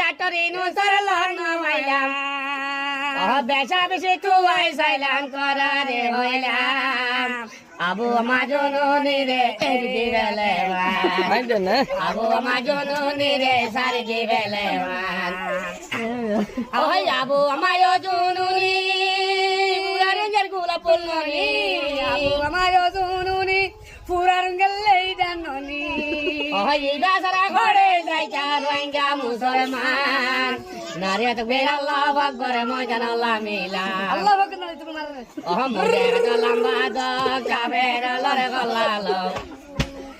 doctor ইনুসর লগ্ন হইলাম বেশা বেশি তুই সাইলাম করারে হইলাম আবু মাজনুনি রে দিবেলে আবু মাজনুনি রে সারি দিবেলে ওই আবু মাজনুনি পুরারঙ্গের গুলা পুলনি আবু মাজনুনি পুরারঙ্গের লেইদাননি ওই দাসরা ঘরে যাইতা রোহিঙ্গা মুসলমান নারিয়াত বের আল্লাহ আকবার ময়দান আল্লাহ মিলা আল্লাহ আকবার না তোমার ওহ মুজে লম্বা দো কাবের লরে গল্লালো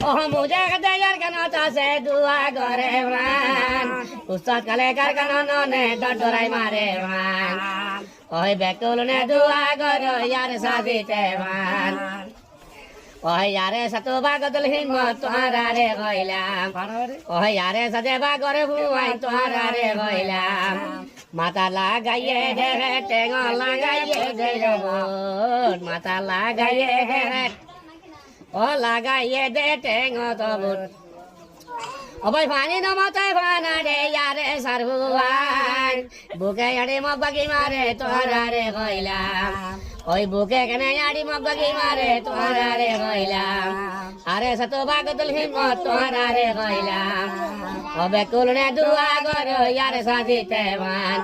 ওহ মুজে দেয়ার কেন তাসে দুয়া করে মান উস্তাদ কালে কারখানা ননে ডরাই মারে মান ওই বেকুল নে দুয়া করো ইয়ার সাদিতে মান ওই ইয়ারে সাতো বাগদল হিম্মত তোহারা রে কইলাম ওই ইয়ারে সাথে বাগরে বুয়াই তোহারা রে কইলাম মাথা লাগাইয়ে হে টেঙ লাগাইয়ে দে মাথা লাগাইয়ে হে ও লাগাইয়ে দে টেঙ তবুট অবৈ পানি নমতায় ভানা রে ইয়ারে সারবুয়ান বুকে আড়ি মগবাগি মারে তোহারা রে কইলাম ওই বুকে কেনে আড়ি মগবাগি মারে তোহারা রে কইলাম আরে সাতো বাগদুল হিম্মত তোহারা রে কইলাম ওবে কুলনে দুয়া করো ইয়ারে সাজিতে মান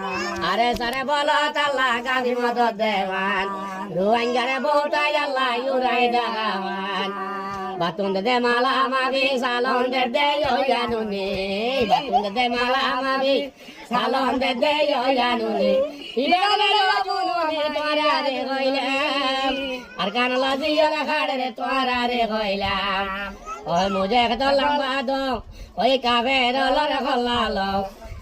আরে সারে বলো তাল্লা গাবি মদত দেওয়ান রুয়াঙ্গারে বউটাই আল্লাহ ইউরাই দাওয়ান বাতুন দে মালা মাবি সালন দে ইয়ানুনি বাতুন দে মালা মাবি সালন দে ইয়ানুনি ইবেলে বুনুনি তোরা রে কইলাম আর কান লাজিয়া খাড়ে রে তোরা রে কইলাম ওই মুজে কত লম্বা দো ওই কাবের লরে খলালো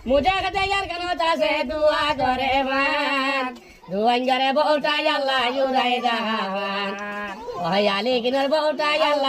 মুজে কত ইয়ার কেন তাসে দুয়া করে মান দুয়াঙ্গারে বউটাই আল্লাহ ইউরাই দাওয়ান ওই আলী কিনার বউটাই আল্লাহ